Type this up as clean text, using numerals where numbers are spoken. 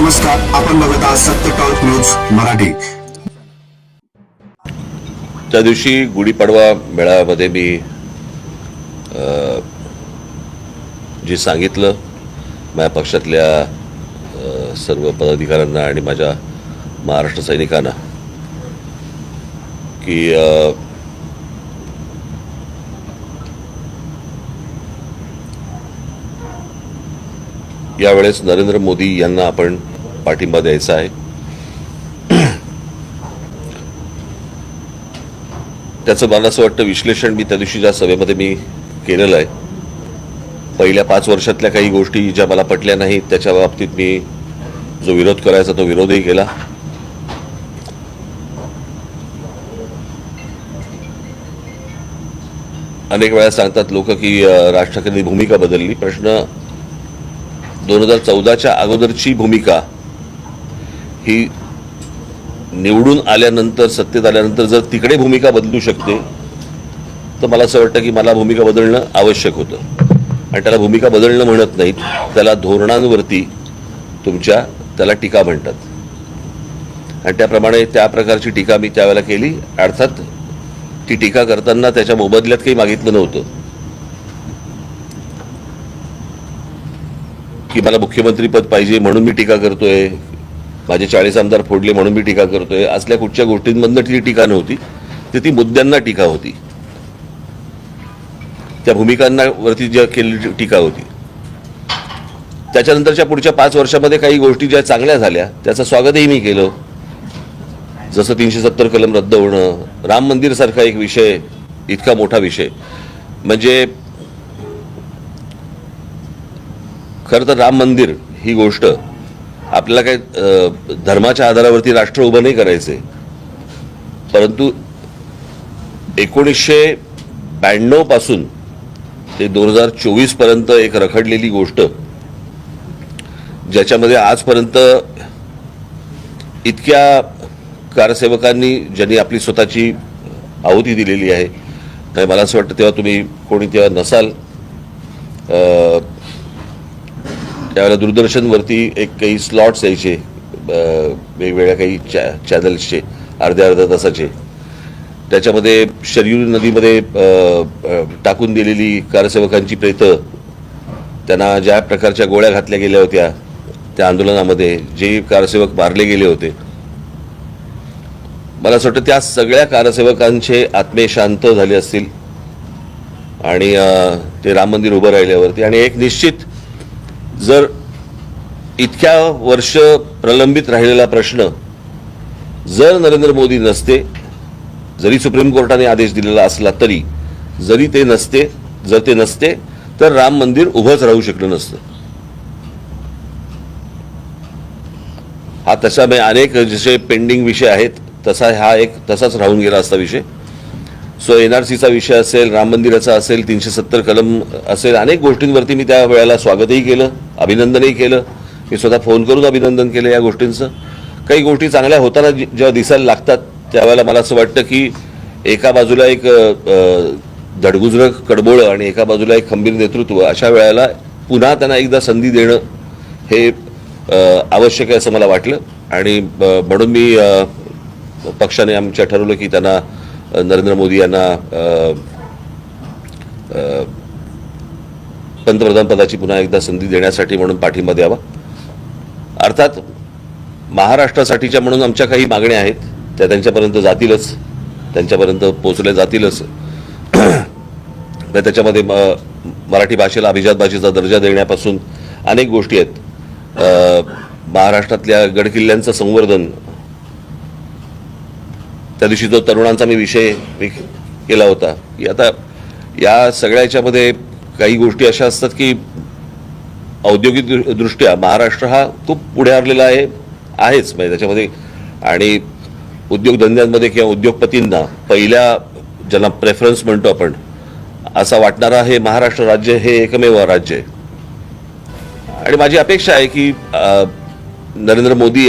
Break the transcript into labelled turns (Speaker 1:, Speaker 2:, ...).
Speaker 1: नमस्कार, आपण बघत आहात सत्य टॉक न्यूज मराठी।
Speaker 2: त्या दिवशी गुढीपाडवा मेळाव्यामध्ये मी जे सांगितलं माझ्या पक्षातल्या सर्व पदाधिकाऱ्यांना आणि माझ्या महाराष्ट्र सैनिकांना की यावेळेस नरेंद्र मोदी यांना आपण पाठिंबा द्यायचा आहे। त्याचं मला असं वाटतं विश्लेषण मी त्या दिवशीच्या सभेमध्ये मी केलेलं आहे। पहिल्या 5 वर्षातल्या काही गोष्टी ज्या मला पटल्या नाहीत त्याच्या बाबतीत मी जो विरोध करायचा तो विरोधही केला। अनेक वेळा सांगतात लोक की राज ठाकरेंनी भूमिका बदलली। प्रश्न 2014च्या अगोदरची भूमिका ही निवडून आल्यानंतर सत्तेत आल्यानंतर जर तिकडे भूमिका बदलू शकते तर मला असं वाटतं की मला भूमिका बदलणं आवश्यक होतं। आणि त्याला भूमिका बदलणं म्हणत नाहीत, त्याला धोरणांवरती त्याला टीका म्हणतात। आणि त्याप्रमाणे त्या प्रकारची टीका मी त्यावेळेला केली। अर्थात ती टीका करताना त्याच्या मोबदल्यात काही मागितलं नव्हतं की मला मुख्यमंत्री पद पाहिजे म्हणून मी टीका करतोय, माझे 40 आमदार फोडले म्हणून मी टीका करतोय, असल्या कुठच्या गोष्टींमधनं ती टीका नव्हती। ती मुद्द्यांना टीका होती, त्या भूमिकांवरती ज्या केलेली टीका होती। त्याच्यानंतरच्या पुढच्या 5 वर्षामध्ये काही गोष्टी ज्या चांगल्या झाल्या त्याचं स्वागतही मी केलं। जसं 370 कलम रद्द होणं, राम मंदिर सारखा एक विषय, इतका मोठा विषय। म्हणजे खरं तर राम मंदिर ही गोष्ट आपल्याला काही धर्माच्या आधारावरती राष्ट्र उभं नाही करायचे, परंतु 1992 पासून ते 2024 पर्यंत एक रखडलेली गोष्ट ज्याच्यामध्ये आजपर्यंत इतक्या कारसेवकांनी ज्यांनी आपली स्वतःची आहुती दिलेली आहे। तर मला असं वाटतं तेव्हा तुम्ही कोणी तेव्हा नसाल, त्यावेळेला दूरदर्शनवरती एक काही स्लॉट्स यायचे वेगवेगळ्या काही चॅनल्सचे अर्ध्या तासाचे। त्याच्यामध्ये शरयू नदीमध्ये टाकून दिलेली कारसेवकांची प्रेतं, त्यांना ज्या प्रकारच्या गोळ्या घातल्या गेल्या होत्या त्या आंदोलनामध्ये, जे कारसेवक मारले गेले होते, मला असं वाटतं त्या सगळ्या कारसेवकांचे आत्मे शांत झाले असतील आणि ते राम मंदिर उभं राहिल्यावरती। आणि एक निश्चित जर इतक्या वर्ष प्रलंबित राहिलेला प्रश्न जर नरेंद्र मोदी नसते, जरी सुप्रीम कोर्टाने आदेश दिलेला असला तरी, जर ते नसते तर राम मंदिर उभंच राहू शकलं नसतं। हा तसा अनेक जसे पेंडिंग विषय आहेत तसा हा एक तसाच राहून गेला असता विषय। सो एनआरसीचा विषय असेल, राम मंदिराचा असेल, 370 कलम असेल, अनेक गोष्टींवरती मी त्या वेळेला स्वागतही केलं, अभिनंदनही केलं। मी स्वतः फोन करून अभिनंदन केलं या गोष्टींचं। काही गोष्टी चांगल्या होताना जेव्हा दिसायला लागतात त्यावेळेला मला असं वाटतं की एका बाजूला एक धडगुजरं कडबोळं आणि एका बाजूला एक खंबीर नेतृत्व, अशा वेळेला पुन्हा त्यांना एकदा संधी देणं हे आवश्यक आहे असं मला वाटलं। आणि म्हणून मी पक्षाने आमच्या ठरवलं की त्यांना नरेंद्र मोदी यांना पंतप्रधान पदाची पुन्हा एकदा संधी देण्यासाठी म्हणून पाठिंबा द्यावा। अर्थात महाराष्ट्रासाठीच्या म्हणून आमच्या काही मागण्या आहेत, त्या त्यांच्यापर्यंत जातीलच, त्यांच्यापर्यंत पोहोचल्या जातीलच। त्याच्यामध्ये मराठी भाषेला अभिजात भाषेचा दर्जा देण्यापासून अनेक गोष्टी आहेत। महाराष्ट्रातल्या गडकिल्ल्यांचं संवर्धन, त्या दिवशी जो तरुणांचा मी विषय केला होता की आता या सगळ्याच्यामध्ये काही गोष्टी अशा असतात की औद्योगिक दृष्ट्या महाराष्ट्र हा खूप पुढे हरलेला आहेच म्हणजे त्याच्यामध्ये। आणि उद्योगधंद्यांमध्ये किंवा उद्योगपतींना पहिल्या ज्यांना प्रेफरन्स म्हणतो आपण असा वाटणारा हे महाराष्ट्र राज्य हे एकमेव राज्य आहे। आणि माझी अपेक्षा आहे की नरेंद्र मोदी